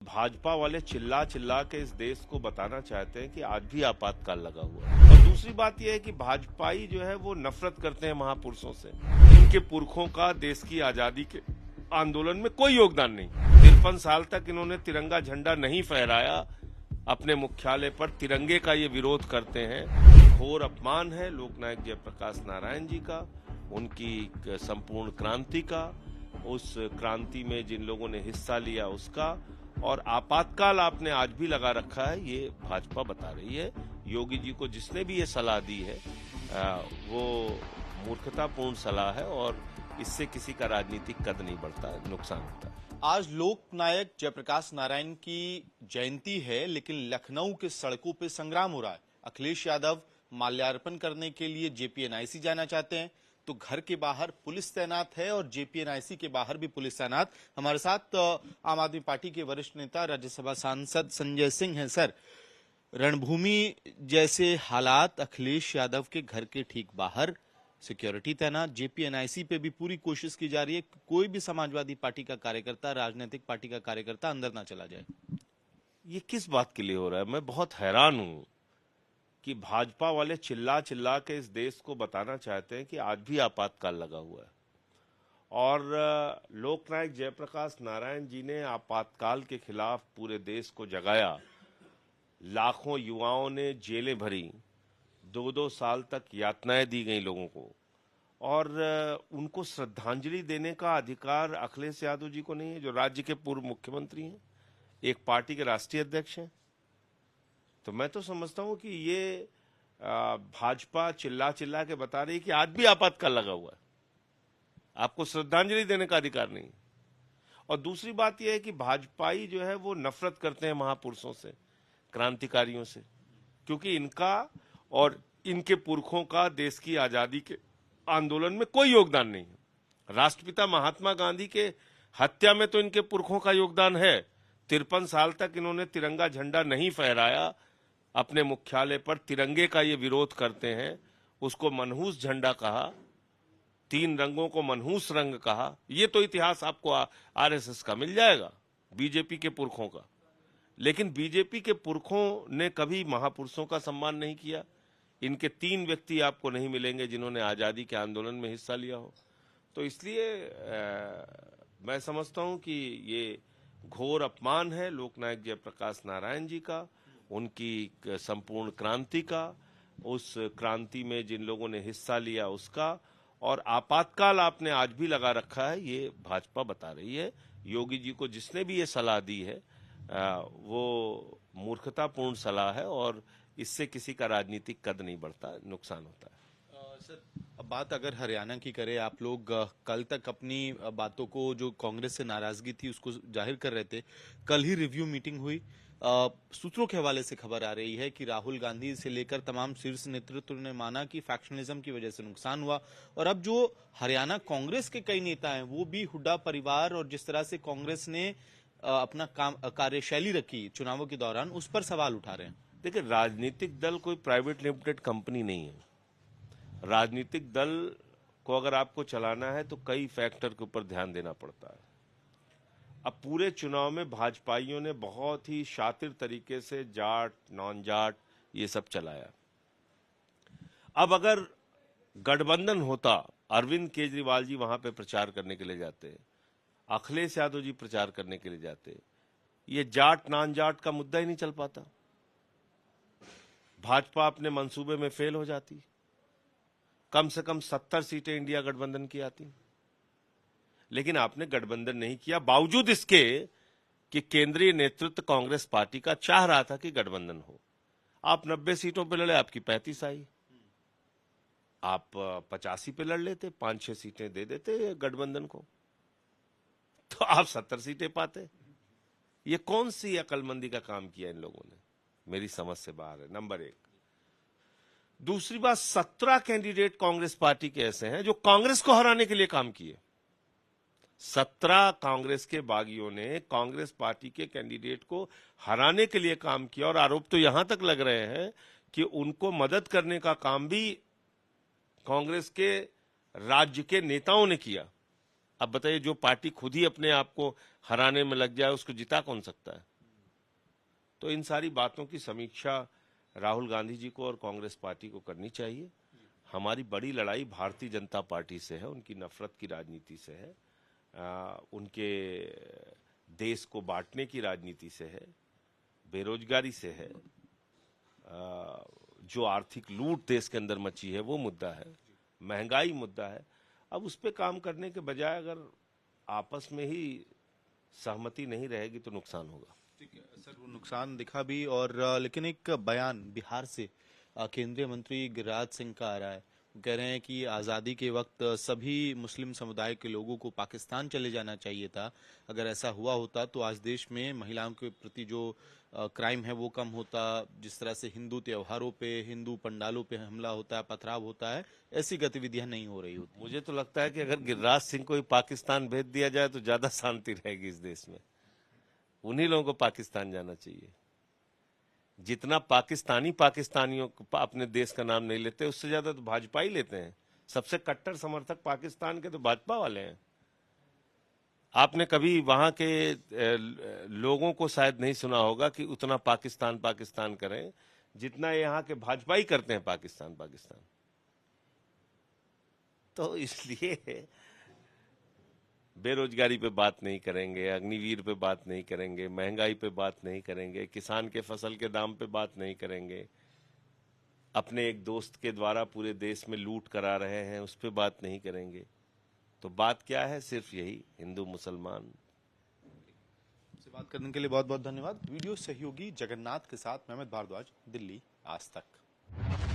भाजपा वाले चिल्ला चिल्ला के इस देश को बताना चाहते हैं कि आज भी आपातकाल लगा हुआ है। और दूसरी बात यह है कि भाजपाई जो है वो नफरत करते हैं महापुरुषों से। इनके पुरखों का देश की आजादी के आंदोलन में कोई योगदान नहीं। 53 साल तक इन्होंने तिरंगा झंडा नहीं फहराया। अपने मुख्यालय पर तिरंगे का ये विरोध करते हैं। घोर अपमान है लोकनायक जयप्रकाश नारायण जी का, उनकी संपूर्ण क्रांति का, उस क्रांति में जिन लोगों ने हिस्सा लिया उसका। और आपातकाल आपने आज भी लगा रखा है, ये भाजपा बता रही है। योगी जी को जिसने भी ये सलाह दी है वो मूर्खतापूर्ण सलाह है और इससे किसी का राजनीतिक कद नहीं बढ़ता, नुकसान होता है। आज लोकनायक जयप्रकाश नारायण की जयंती है, लेकिन लखनऊ के सड़कों पे संग्राम हो रहा है। अखिलेश यादव माल्यार्पण करने के लिए जेपीएनआईसी जाना चाहते हैं, तो घर के बाहर पुलिस तैनात है और जेपीएनआईसी के बाहर भी पुलिस तैनात। हमारे साथ आम आदमी पार्टी के वरिष्ठ नेता राज्यसभा सांसद संजय सिंह हैं। सर, रणभूमि जैसे हालात, अखिलेश यादव के घर के ठीक बाहर सिक्योरिटी तैनात, जेपीएनआईसी पे भी पूरी कोशिश की जा रही है कोई भी समाजवादी पार्टी का कार्यकर्ता, राजनीतिक पार्टी का कार्यकर्ता अंदर ना चला जाए। ये किस बात के लिए हो रहा है? मैं बहुत हैरान हूं कि भाजपा वाले चिल्ला चिल्ला के इस देश को बताना चाहते हैं कि आज भी आपातकाल लगा हुआ है। और लोकनायक जयप्रकाश नारायण जी ने आपातकाल के खिलाफ पूरे देश को जगाया। लाखों युवाओं ने जेलें भरी, 2-2 साल तक यातनाएं दी गई लोगों को, और उनको श्रद्धांजलि देने का अधिकार अखिलेश यादव जी को नहीं है, जो राज्य के पूर्व मुख्यमंत्री हैं, एक पार्टी के राष्ट्रीय अध्यक्ष हैं। तो मैं तो समझता हूं कि ये भाजपा चिल्ला चिल्ला के बता रही है कि आज भी आपातकाल लगा हुआ है, आपको श्रद्धांजलि देने का अधिकार नहीं। और दूसरी बात यह है कि भाजपाई जो है वो नफरत करते हैं महापुरुषों से, क्रांतिकारियों से, क्योंकि इनका और इनके पुरखों का देश की आजादी के आंदोलन में कोई योगदान नहीं है। राष्ट्रपिता महात्मा गांधी के हत्या में तो इनके पुरखों का योगदान है। 53 साल तक इन्होंने तिरंगा झंडा नहीं फहराया। अपने मुख्यालय पर तिरंगे का ये विरोध करते हैं, उसको मनहूस झंडा कहा, 3 रंगों को मनहूस रंग कहा। ये तो इतिहास आपको आरएसएस का मिल जाएगा, बीजेपी के पुरखों का। लेकिन बीजेपी के पुरखों ने कभी महापुरुषों का सम्मान नहीं किया। इनके 3 व्यक्ति आपको नहीं मिलेंगे जिन्होंने आजादी के आंदोलन में हिस्सा लिया हो। तो इसलिए मैं समझता हूं कि ये घोर अपमान है लोकनायक जयप्रकाश नारायण जी का, उनकी संपूर्ण क्रांति का, उस क्रांति में जिन लोगों ने हिस्सा लिया उसका। और आपातकाल आपने आज भी लगा रखा है, ये भाजपा बता रही है। योगी जी को जिसने भी ये सलाह दी है वो मूर्खतापूर्ण सलाह है और इससे किसी का राजनीतिक कद नहीं बढ़ता, नुकसान होता है। सर, अब बात अगर हरियाणा की करें, आप लोग कल तक अपनी बातों को, जो कांग्रेस से नाराजगी थी, उसको जाहिर कर रहे थे। कल ही रिव्यू मीटिंग हुई। सूत्रों के हवाले से खबर आ रही है कि राहुल गांधी से लेकर तमाम शीर्ष नेतृत्व ने माना कि फैक्शनिज्म की वजह से नुकसान हुआ। और अब जो हरियाणा कांग्रेस के कई नेता हैं वो भी हुड्डा परिवार और जिस तरह से कांग्रेस ने अपना कार्यशैली रखी चुनावों के दौरान, उस पर सवाल उठा रहे हैं। देखिए, राजनीतिक दल कोई प्राइवेट लिमिटेड कंपनी नहीं है। राजनीतिक दल को अगर आपको चलाना है तो कई फैक्टर के ऊपर ध्यान देना पड़ता है। अब पूरे चुनाव में भाजपाइयों ने बहुत ही शातिर तरीके से जाट, नॉन जाट ये सब चलाया। अब अगर गठबंधन होता, अरविंद केजरीवाल जी वहां पे प्रचार करने के लिए जाते, अखिलेश यादव जी प्रचार करने के लिए जाते, ये जाट नॉन जाट का मुद्दा ही नहीं चल पाता। भाजपा अपने मंसूबे में फेल हो जाती। कम से कम 70 सीटें इंडिया गठबंधन की आती। लेकिन आपने गठबंधन नहीं किया, बावजूद इसके कि केंद्रीय नेतृत्व कांग्रेस पार्टी का चाह रहा था कि गठबंधन हो। आप 90 सीटों पे लड़े, आपकी 35 आई। आप 85 पे लड़ लेते, 5-6 सीटें दे देते गठबंधन को, तो आप 70 सीटें पाते। ये कौन सी अकलमंदी का काम किया इन लोगों ने, मेरी समझ से बाहर है, नंबर 1। दूसरी बात, 17 कैंडिडेट कांग्रेस पार्टी के ऐसे हैं जो कांग्रेस को हराने के लिए काम किए। 17 कांग्रेस के बागियों ने कांग्रेस पार्टी के कैंडिडेट को हराने के लिए काम किया। और आरोप तो यहां तक लग रहे हैं कि उनको मदद करने का काम भी कांग्रेस के राज्य के नेताओं ने किया। अब बताइए, जो पार्टी खुद ही अपने आप को हराने में लग जाए उसको जिता कौन सकता है? तो इन सारी बातों की समीक्षा राहुल गांधी जी को और कांग्रेस पार्टी को करनी चाहिए। हमारी बड़ी लड़ाई भारतीय जनता पार्टी से है, उनकी नफरत की राजनीति से है, उनके देश को बांटने की राजनीति से है, बेरोजगारी से है, जो आर्थिक लूट देश के अंदर मची है वो मुद्दा है, महंगाई मुद्दा है। अब उस पर काम करने के बजाय अगर आपस में ही सहमति नहीं रहेगी तो नुकसान होगा। ठीक है सर, वो नुकसान दिखा भी। और लेकिन एक बयान बिहार से केंद्रीय मंत्री गिरिराज सिंह का आ रहा है। वो कह रहे हैं कि आज़ादी के वक्त सभी मुस्लिम समुदाय के लोगों को पाकिस्तान चले जाना चाहिए था। अगर ऐसा हुआ होता तो आज देश में महिलाओं के प्रति जो क्राइम है वो कम होता। जिस तरह से हिंदू त्योहारों पे, हिंदू पंडालों पे हमला होता है, पथराव होता है, ऐसी गतिविधियां नहीं हो रही होती। मुझे तो लगता है कि अगर गिरिराज सिंह को ही पाकिस्तान भेज दिया जाए तो ज्यादा शांति रहेगी इस देश में। उन्हीं लोगों को पाकिस्तान जाना चाहिए। जितना पाकिस्तानी पाकिस्तानियों को अपने देश का नाम नहीं लेते, उससे ज्यादा तो भाजपा ही लेते हैं। सबसे कट्टर समर्थक पाकिस्तान के तो भाजपा वाले हैं। आपने कभी वहां के लोगों को शायद नहीं सुना होगा कि उतना पाकिस्तान पाकिस्तान करें जितना यहाँ के भाजपा ही करते हैं पाकिस्तान पाकिस्तान। तो इसलिए बेरोजगारी पे बात नहीं करेंगे, अग्निवीर पे बात नहीं करेंगे, महंगाई पे बात नहीं करेंगे, किसान के फसल के दाम पे बात नहीं करेंगे, अपने एक दोस्त के द्वारा पूरे देश में लूट करा रहे हैं उस पे बात नहीं करेंगे। तो बात क्या है? सिर्फ यही, हिंदू मुसलमान। से बात करने के लिए बहुत बहुत धन्यवाद। वीडियो सहयोगी जगन्नाथ के साथ मेहमद भारद्वाज, दिल्ली आज तक।